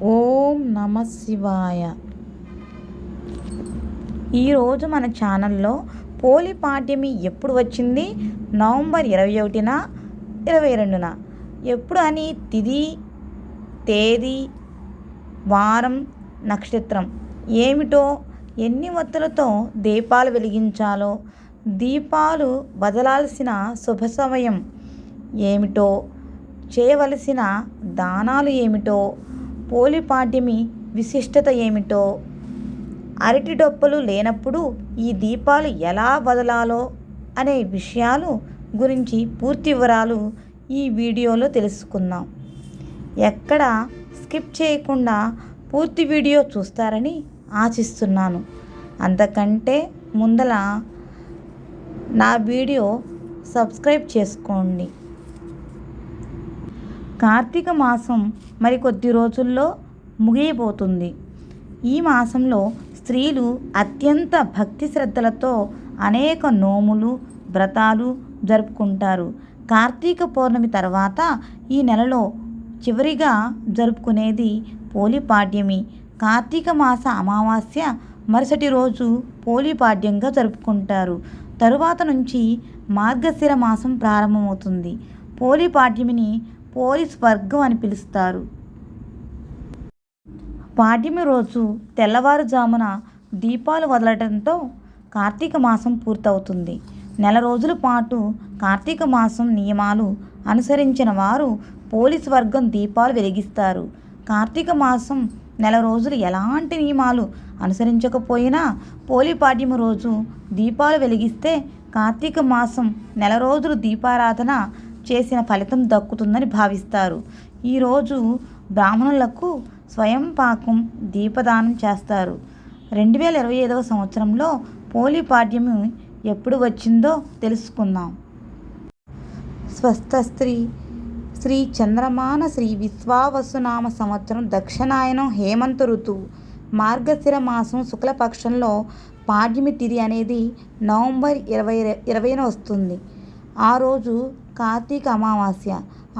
ఓం నమ శివాయ. ఈరోజు మన ఛానల్లో పోలిపాడ్యమి ఎప్పుడు వచ్చింది? నవంబర్ 21న 22న ఎప్పుడు అని తిథి, తేదీ, వారం, నక్షత్రం ఏమిటో, ఎన్ని ఒత్తులతో దీపాలు వెలిగించాలో, దీపాలు వదలాల్సిన శుభ సమయం ఏమిటో, చేయవలసిన దానాలు ఏమిటో, పోలిపాడ్యమి విశిష్టత ఏమిటో, అరటి డొప్పలు లేనప్పుడు ఈ దీపాలు ఎలా వదలాలో అనే విషయాలు గురించి పూర్తి వివరాలు ఈ వీడియోలో తెలుసుకుందాం. ఎక్కడ స్కిప్ చేయకుండా పూర్తి వీడియో చూస్తారని ఆశిస్తున్నాను. అంతకంటే ముందల నా వీడియో సబ్స్క్రైబ్ చేసుకోండి. కార్తీక మాసం మరికొద్ది రోజుల్లో ముగియబోతుంది. ఈ మాసంలో స్త్రీలు అత్యంత భక్తి శ్రద్ధలతో అనేక నోములు, వ్రతాలు జరుపుకుంటారు. కార్తీక పౌర్ణమి తర్వాత ఈ నెలలో చివరిగా జరుపుకునేది పోలిపాడ్యమి. కార్తీక మాస అమావాస్య మరుసటి రోజు పోలిపాడ్యంగా జరుపుకుంటారు. తరువాత నుంచి మార్గశిర మాసం ప్రారంభమవుతుంది. పోలిపాడ్యమిని పోలి స్వర్గం అని పిలుస్తారు. పాడ్యమి రోజు తెల్లవారుజామున దీపాలు వదలడంతో కార్తీక మాసం పూర్తవుతుంది. నెల రోజుల పాటు కార్తీక మాసం నియమాలు అనుసరించిన వారు పోలి స్వర్గం దీపాలు వెలిగిస్తారు. కార్తీక మాసం నెల రోజులు ఎలాంటి నియమాలు అనుసరించకపోయినా పోలిపాడ్యమి రోజు దీపాలు వెలిగిస్తే కార్తీక మాసం నెల రోజులు దీపారాధన చేసిన ఫలితం దక్కుతుందని భావిస్తారు. ఈరోజు బ్రాహ్మణులకు స్వయం పాకం దీపదానం చేస్తారు. 2025వ సంవత్సరంలో పోలిపాడ్యమి ఎప్పుడు వచ్చిందో తెలుసుకుందాం. స్వస్తి శ్రీ చంద్రమాన శ్రీ విశ్వావసునామ సంవత్సరం దక్షిణాయనం హేమంత ఋతువు మార్గశిర మాసం శుక్లపక్షంలో పాడ్యమి తిథి అనేది నవంబర్ 20న వస్తుంది. ఆ రోజు కార్తీక అమావాస్య.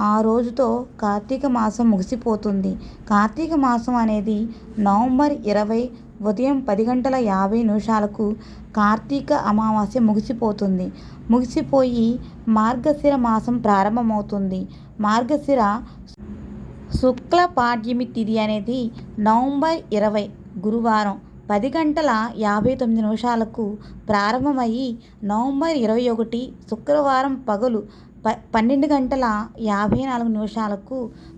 ఆ రోజుతో కార్తీక మాసం ముగిసిపోతుంది. కార్తీక మాసం అనేది నవంబర్ 20 ఉదయం 10:50 కార్తీక అమావాస్య ముగిసిపోతుంది. ముగిసిపోయి మార్గశిర మాసం ప్రారంభమవుతుంది. మార్గశిర శుక్ల పాడ్యమి తిథి అనేది నవంబర్ 20 గురువారం 10:59 ప్రారంభమయ్యి నవంబర్ 21 శుక్రవారం పగలు 12:54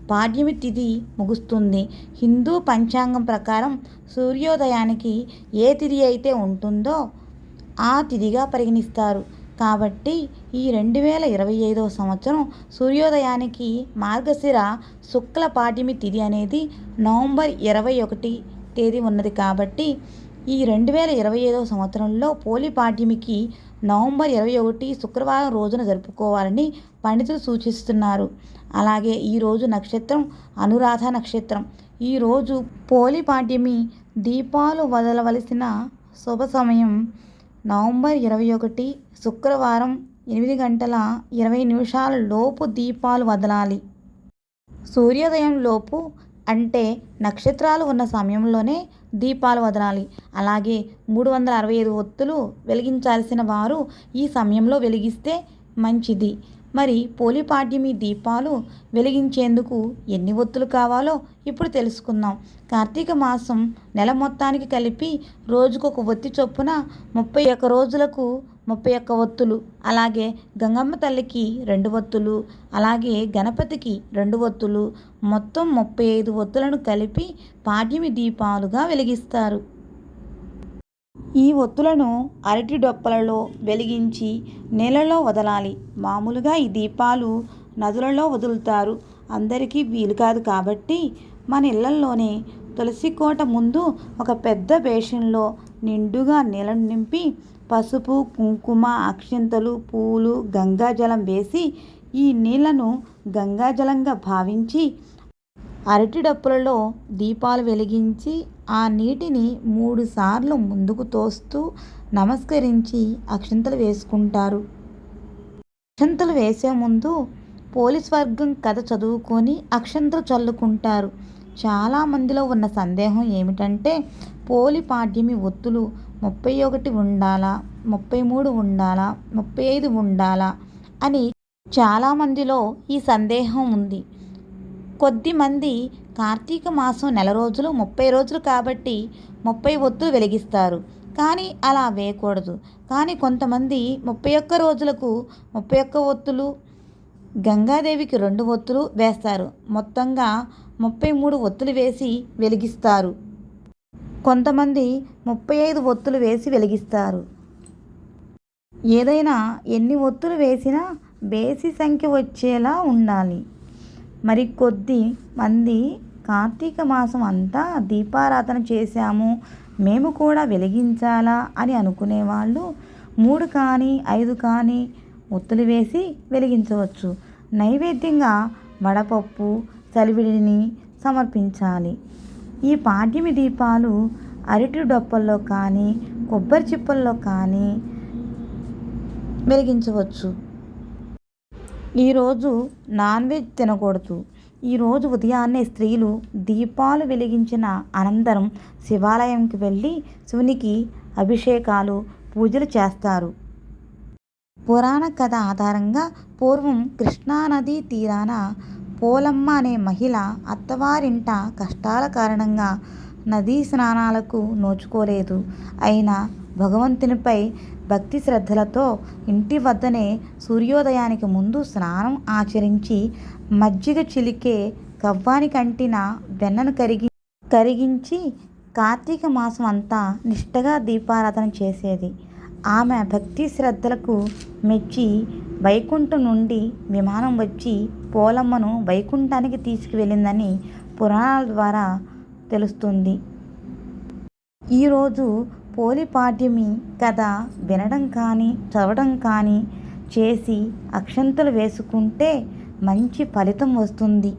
పాడ్యమి తిథి ముగుస్తుంది. హిందూ పంచాంగం ప్రకారం సూర్యోదయానికి ఏ తిథి అయితే ఉంటుందో ఆ తిథిగా పరిగణిస్తారు. కాబట్టి ఈ 2025వ సంవత్సరం సూర్యోదయానికి మార్గశిర శుక్ల పాడ్యమి తిథి అనేది నవంబర్ 21 తేదీ ఉన్నది. కాబట్టి ఈ 2025వ సంవత్సరంలో పోలిపాడ్యమికి నవంబర్ 21 శుక్రవారం రోజున జరుపుకోవాలని పండితులు సూచిస్తున్నారు. అలాగే ఈరోజు నక్షత్రం అనురాధ నక్షత్రం. ఈరోజు పోలిపాడ్యమి దీపాలు వదలవలసిన శుభ సమయం నవంబర్ 21 శుక్రవారం 8:20 లోపు దీపాలు వదలాలి. సూర్యోదయం లోపు అంటే నక్షత్రాలు ఉన్న సమయంలోనే దీపాలు వదలాలి. అలాగే 365 ఒత్తులు వెలిగించాల్సిన వారు ఈ సమయంలో వెలిగిస్తే మంచిది. మరి పోలిపాడ్యమి దీపాలు వెలిగించేందుకు ఎన్ని ఒత్తులు కావాలో ఇప్పుడు తెలుసుకుందాం. కార్తీక మాసం నెల మొత్తానికి కలిపి రోజుకొక ఒత్తి చొప్పున 31 రోజులకు 31 ఒత్తులు, అలాగే గంగమ్మ తల్లికి 2 ఒత్తులు, అలాగే గణపతికి 2 ఒత్తులు, మొత్తం 35 ఒత్తులను కలిపి పాడ్యమి దీపాలుగా వెలిగిస్తారు. ఈ ఒత్తులను అరటి డొప్పలలో వెలిగించి నీళ్ళలో వదలాలి. మామూలుగా ఈ దీపాలు నదులలో వదులుతారు. అందరికీ వీలు కాదు కాబట్టి మన ఇళ్లల్లోనే తులసి కోట ముందు ఒక పెద్ద బేషన్లో నిండుగా నీళ్ళను నింపి పసుపు, కుంకుమ, అక్షింతలు, పూలు, గంగాజలం వేసి ఈ నీళ్లను గంగాజలంగా భావించి అరటి డప్పులలో దీపాలు వెలిగించి ఆ నీటిని 3 సార్లు ముందుకు తోస్తూ నమస్కరించి అక్షింతలు వేసుకుంటారు. అక్షింతలు వేసే ముందు పోలీస్ వర్గం కథ చదువుకొని అక్షంతలు చల్లుకుంటారు. చాలామందిలో ఉన్న సందేహం ఏమిటంటే పోలి పాడ్యమి ఒత్తులు 31 ఉండాలా, 33 ఉండాలా, 35 ఉండాలా అని చాలామందిలో ఈ సందేహం ఉంది. కొద్దిమంది కార్తీక మాసం నెల రోజులు 30 రోజులు కాబట్టి 30 ఒత్తులు వెలిగిస్తారు. కానీ అలా వేయకూడదు. కానీ కొంతమంది 31 రోజులకు 31 ఒత్తులు, గంగాదేవికి 2 ఒత్తులు వేస్తారు. మొత్తంగా 33 ఒత్తులు వేసి వెలిగిస్తారు. కొంతమంది 35 ఒత్తులు వేసి వెలిగిస్తారు. ఏదైనా ఎన్ని ఒత్తులు వేసినా బేసి సంఖ్య వచ్చేలా ఉండాలి. మరి కొద్ది మంది కార్తీక మాసం అంతా దీపారాధన చేశాము, మేము కూడా వెలిగించాలా అని అనుకునేవాళ్ళు 3 కానీ 5 కానీ ఒత్తులు వేసి వెలిగించవచ్చు. నైవేద్యంగా వడపప్పు, సలివిడిని సమర్పించాలి. ఈ పాడ్యమి దీపాలు అరటి డొప్పల్లో కానీ కొబ్బరి చిప్పల్లో కానీ వెలిగించవచ్చు. ఈరోజు నాన్ వెజ్ తినకూడదు. ఈరోజు ఉదయాన్నే స్త్రీలు దీపాలు వెలిగించిన అనంతరం శివాలయంకి వెళ్ళి శివునికి అభిషేకాలు, పూజలు చేస్తారు. పురాణ కథ ఆధారంగా పూర్వం కృష్ణానదీ తీరాన పోలమ్మ అనే మహిళ అత్తవారింట కష్టాల కారణంగా నదీ స్నానాలకు నోచుకోలేదు. అయినా భగవంతునిపై భక్తి శ్రద్ధలతో ఇంటి వద్దనే సూర్యోదయానికి ముందు స్నానం ఆచరించి మజ్జిగ చిలికే కవ్వానికి అంటిన వెన్నను కరిగించి కార్తీక మాసం అంతా నిష్టగా దీపారాధన చేసేది. ఆమె భక్తి శ్రద్ధలకు మెచ్చి వైకుంఠం నుండి విమానం వచ్చి పోలమ్మను వైకుంఠానికి తీసుకువెళ్ళిందని పురాణాల ద్వారా తెలుస్తుంది. ఈరోజు పోలి పాడ్యమి కథ వినడం కానీ చదవడం కానీ చేసి అక్షంతలు వేసుకుంటే మంచి ఫలితం వస్తుంది.